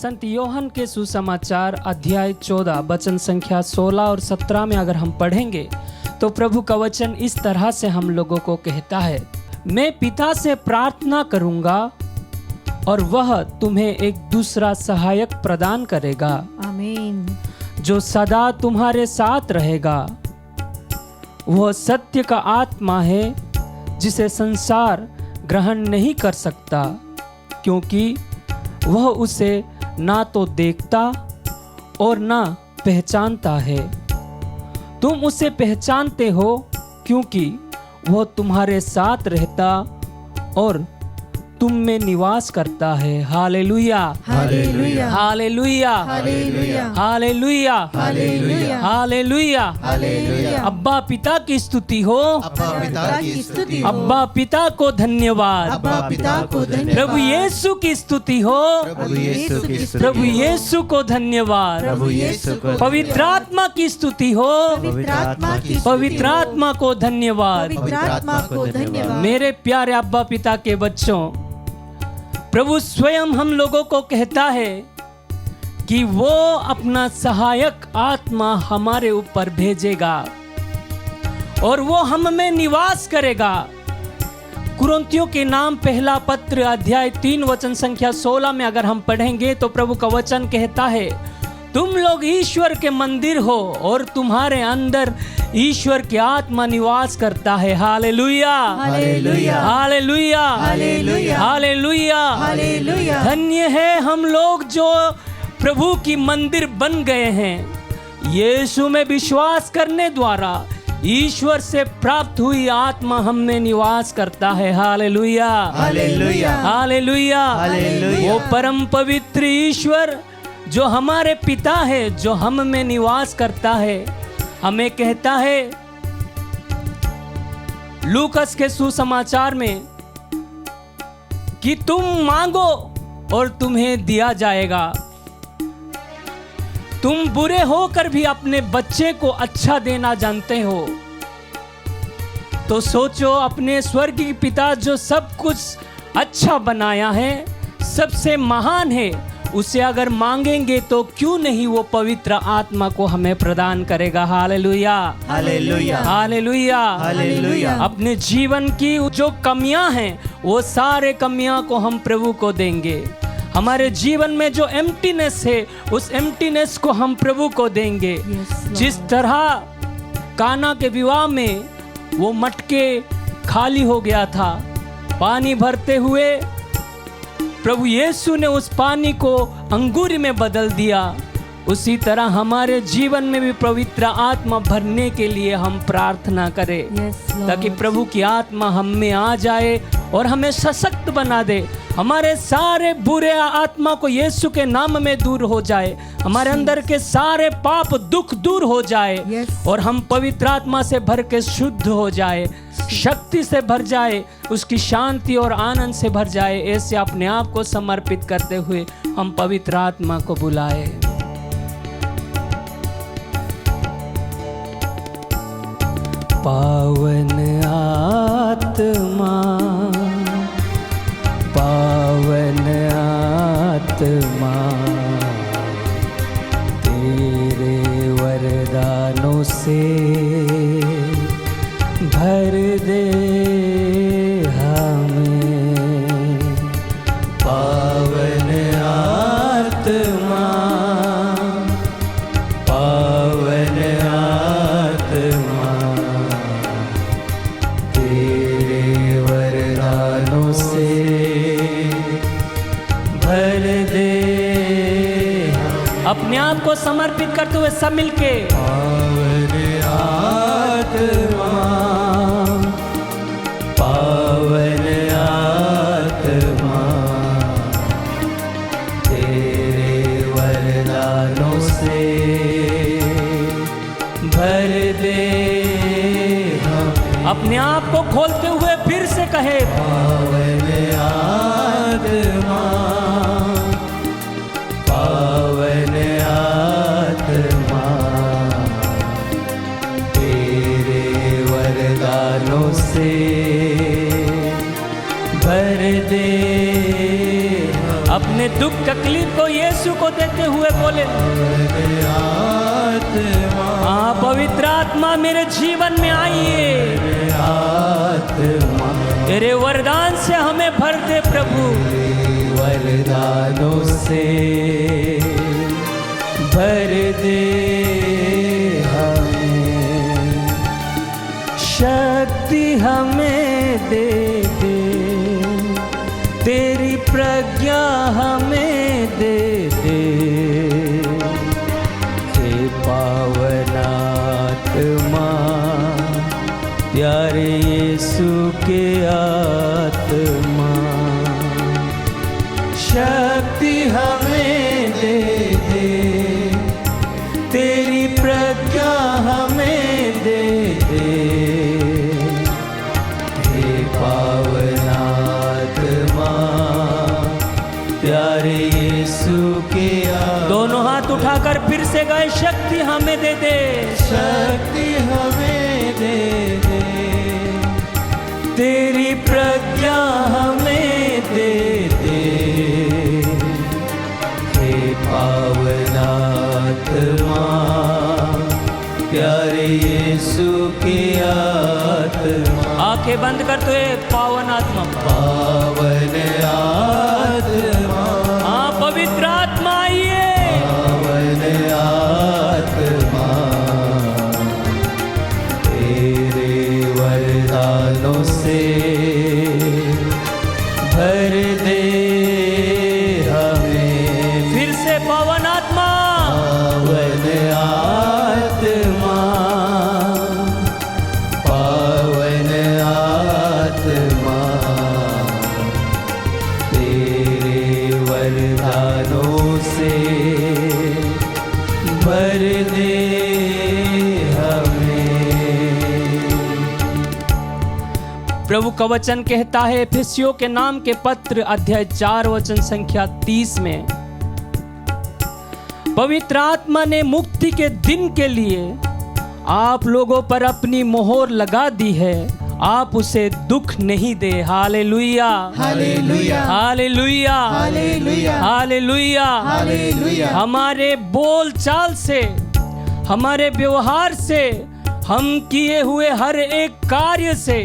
संत योहन के सुसमाचार अध्याय 14 वचन संख्या 16 और 17 में अगर हम पढ़ेंगे तो प्रभु का वचन इस तरह से हम लोगों को कहता है, मैं पिता से प्रार्थना करूंगा और वह तुम्हें एक दूसरा सहायक प्रदान करेगा, आमीन। जो सदा तुम्हारे साथ रहेगा। वह सत्य का आत्मा है जिसे संसार ग्रहण नहीं कर सकता, क्योंकि वह उसे ना तो देखता और ना पहचानता है। तुम उसे पहचानते हो क्योंकि वह तुम्हारे साथ रहता और तुम में निवास करता है। Hallelujah, hallelujah, hallelujah, hallelujah, hallelujah, hallelujah, hallelujah. Hallelujah. अब्बा पिता की स्तुति हो, अब्बा पिता की स्तुति हो, अब्बा पिता को धन्यवाद, अब्बा पिता को धन्यवाद, प्रभु यीशु की स्तुति हो, प्रभु यीशु की स्तुति प्रभु हो, यीशु को धन्यवाद, प्रभु यीशु को पवित्र आत्मा की स्तुति हो, पवित्र आत्मा की स्तुति हो, पवित्र आत्मा को धन्यवाद। पवित्र आत्मा को धन्यवाद। मेरे प्यारे अब्बा पिता के बच्चों, प्रभु स्वयं हम लोगों को कहता है कि वो अपना सहायक आत्मा हमारे ऊपर भेजेगा और वो हम में निवास करेगा। कुरिन्थियों के नाम पहला पत्र अध्याय 3 वचन संख्या 16 में अगर हम पढ़ेंगे तो प्रभु का वचन कहता है, तुम लोग ईश्वर के मंदिर हो और तुम्हारे अंदर ईश्वर की आत्मा निवास करता है। Hallelujah, hallelujah, hallelujah, hallelujah, hallelujah, hallelujah. धन्य है हम लोग जो प्रभु की मंदिर बन गए हैं। यीशु में विश्वास करने द्वारा ईश्वर से प्राप्त हुई आत्मा हम में निवास करता है। Hallelujah, hallelujah, hallelujah, hallelujah. वो परम पवित्र ईश्वर जो हमारे पिता है, जो हम में निवास करता है, हमें कहता है लूकस के सुसमाचार में कि तुम मांगो और तुम्हें दिया जाएगा। तुम बुरे होकर भी अपने बच्चे को अच्छा देना जानते हो, तो सोचो अपने स्वर्गीय पिता जो सब कुछ अच्छा बनाया है, सबसे महान है, उसे अगर मांगेंगे तो क्यों नहीं वो पवित्र आत्मा को हमें प्रदान करेगा। Hallelujah, hallelujah, hallelujah, hallelujah. अपने जीवन की जो कमियां हैं वो सारे कमियां को हम प्रभु को देंगे। हमारे जीवन में जो एम्प्टीनेस है उस एम्प्टीनेस को हम प्रभु को देंगे। जिस तरह काना के विवाह में वो मटके खाली हो गया था, पानी भरते हुए प्रभु यीशु ने उस पानी को अंगूरी में बदल दिया, उसी तरह हमारे जीवन में भी पवित्र आत्मा भरने के लिए हम प्रार्थना करें, ताकि प्रभु की आत्मा हम में आ जाए और हमें सशक्त बना दे। हमारे सारे बुरे आत्मा को यीशु के नाम में दूर हो जाए, हमारे अंदर के सारे पाप दुख दूर हो जाए और हम पवित्र आत्मा से भर के शुद्ध हो जाए, शक्ति से भर जाए, उसकी शांति और आनंद से भर जाए। ऐसे अपने आप को समर्पित करते हुए हम पवित्र आत्मा को बुलाए। पावन आत्मा, पावन आत्मा, तेरे वरदानों से भर दे हमें। पावन आत्मा, पावन आत्मा, तेरे वरदानों से भर दे। अपने आप को समर्पित करते हुए सब मिलके पावन आत्मा, पावन आत्मा, तेरे वरदानों से भर दे। अपने आप को खोलते हुए फिर से कहे, पावन आत्मा, पावन आत्मा, तेरे वरदानों से भर दे। अपने दुख तकलीफ को यीशु यीशु को देते हुए बोले, हाँ पवित्र आत्मा मेरे जीवन में आइए, तेरे वरदान से हमें भर दे प्रभु, वरदानों से भर दे हमें, शक्ति हमें दे दे, तेरी प्रज्ञा हमें दे दे, हे पावन आत्मा प्यारे यीशु के आत्मा, शक्ति हमें दे दे, तेरी प्रज्ञा हमें दे दे, हे पावन आत्मा प्यारे यीशु के आत्मा। दोनों हाथ उठाकर फिर से गाए, शक्ति हमें दे दे, शक्ति हमें दे दे, तेरी प्रज्ञा हमें दे दे, हे पावन आत्मा प्यारे यीशु के आत्मा। आंखें बंद कर तो पावन आत्मा, पावन आत्मा, हाँ पवित्र आत्मा आइए, पावन आत्मा तेरे वरदानों से भर दे हमें। फिर से पावन आत्मा, पावन आत्मा, पावन आत्मा तेरे वरदानों से भर दे हमें। प्रभु का वचन कहता है एफिसियों के नाम के पत्र अध्याय 4 वचन संख्या 30 में, पवित्र आत्मा ने मुक्ति के दिन के लिए आप लोगों पर अपनी मोहर लगा दी है, आप उसे दुख नहीं दे। Hallelujah, hallelujah, hallelujah, hallelujah, hallelujah, hallelujah. हमारे बोल चाल से, हमारे व्यवहार से, हम किए हुए हर एक कार्य से,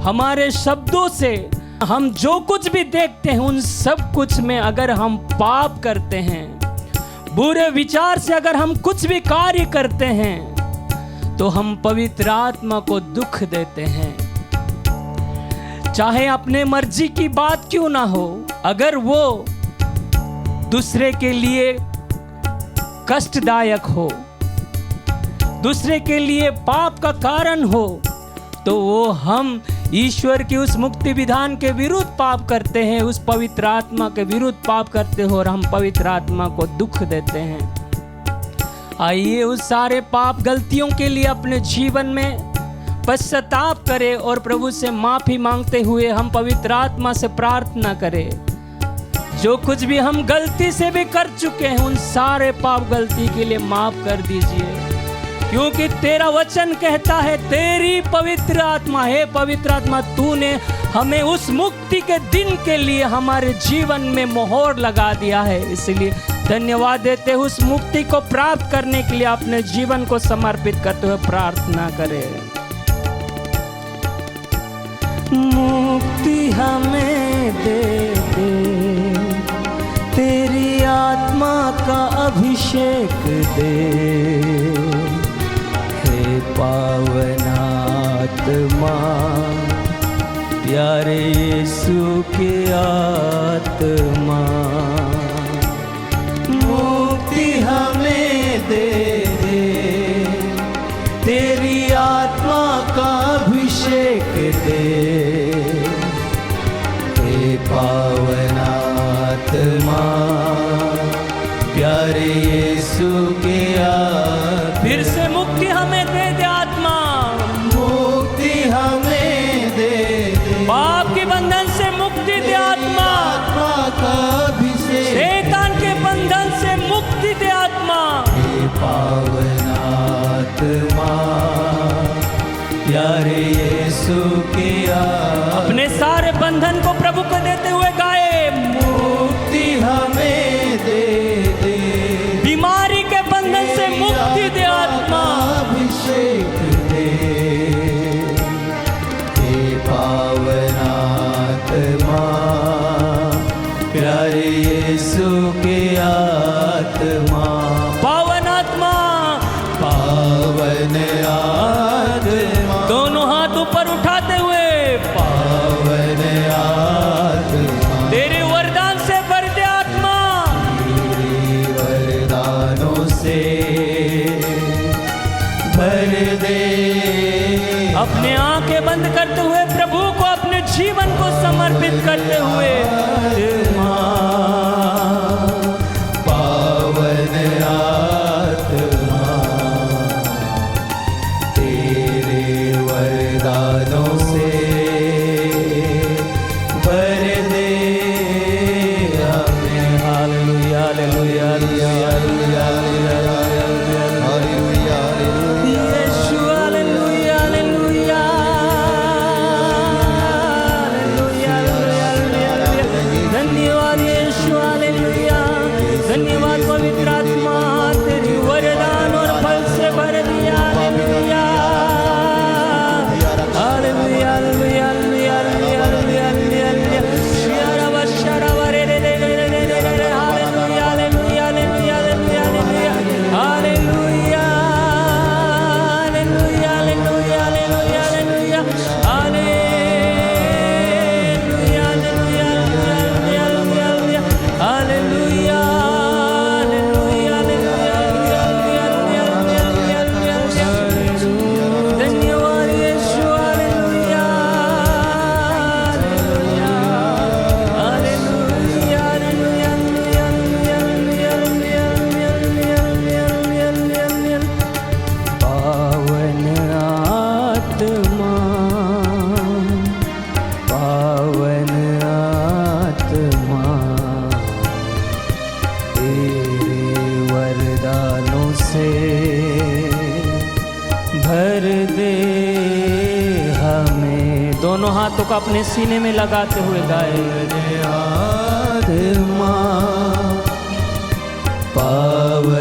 हमारे शब्दों से, हम जो कुछ भी देखते हैं उन सब कुछ में अगर हम पाप करते हैं, बुरे विचार से अगर हम कुछ भी कार्य करते हैं, तो हम पवित्र आत्मा को दुख देते हैं। चाहे अपने मर्जी की बात क्यों ना हो, अगर वो दूसरे के लिए कष्टदायक हो, दूसरे के लिए पाप का कारण हो, तो वो हम ईश्वर की उस मुक्ति विधान के विरुद्ध पाप करते हैं, उस पवित्र आत्मा के विरुद्ध पाप करते हो और हम पवित्र आत्मा को दुख देते हैं। आइए उस सारे पाप गलतियों के लिए अपने जीवन में पश्चाताप करें और प्रभु से माफी मांगते हुए हम पवित्र आत्मा से प्रार्थना करें। जो कुछ भी हम गलती से भी कर चुके हैं उन सारे पाप गलती के लिए माफ कर दीजिए, क्योंकि तेरा वचन कहता है तेरी पवित्र आत्मा है, पवित्र आत्मा तूने हमें उस मुक्ति के दिन के लिए हमारे जीवन में मोहर लगा दिया है। इसलिए धन्यवाद देते हुए उस मुक्ति को प्राप्त करने के लिए अपने जीवन को समर्पित करते हुए प्रार्थना करें। मुक्ति हमें दे दे, तेरी आत्मा का अभिषेक दे, हे पावन आत्मा प्यारे यीशु के आत्मा, मुक्ति हमें दे दे, तेरी आत्मा का अभिषेक दे, हे पावन आत्मा प्यारे यीशु के आत्मा। फिर से मुक्ति हमें दे दे आत्मा, मुक्ति हमें दे दे, पाप के बंधन से मुक्ति दे आत्मा, आत्मा का अभिषेक, शैतान के बंधन से मुक्ति दे आत्मा, हे पावन आत्मा प्यारे यीशु के आत्मा। अपने सारे बंधन को प्रभु को देते हुए गाए, मुक्ति हमें दे आत्मा पावन आत्मा, पावन आत्मा दोनों हाथ ऊपर उठाते हुए पावन आत्मा तेरे वरदान से भर दे आत्मा, तेरे वरदानों से भर दे। अपने आंखें बंद करते हुए प्रभु को अपने जीवन को समर्पित करते हुए पावन आत्मा तेरे वरदानों से भर दे हमें। हालेलुया हालेलुया हालेलुया हालेलुया यीशु हालेलुया हालेलुया हालेलुया। धन्यवाद यीशु हालेलुया, धन्यवाद पवित्र आत्मा, तेरी वरदान और फल से भर दिया। Hallelujah hallelujah hallelujah hallelujah hallelujah. शरव शरव रे रे रे रे रे रे रे। Hallelujah hallelujah hallelujah hallelujah hallelujah hallelujah hallelujah hallelujah hallelujah hallelujah hallelujah. धन्यवाद Yeshu hallelujah hallelujah hallelujah hallelujah. पावन आत्मा, पावन आत्मा तेरे वरदानों से भर दे हमें। दोनों हाथों को अपने सीने में लगाते हुए गाए। आत्मा पावन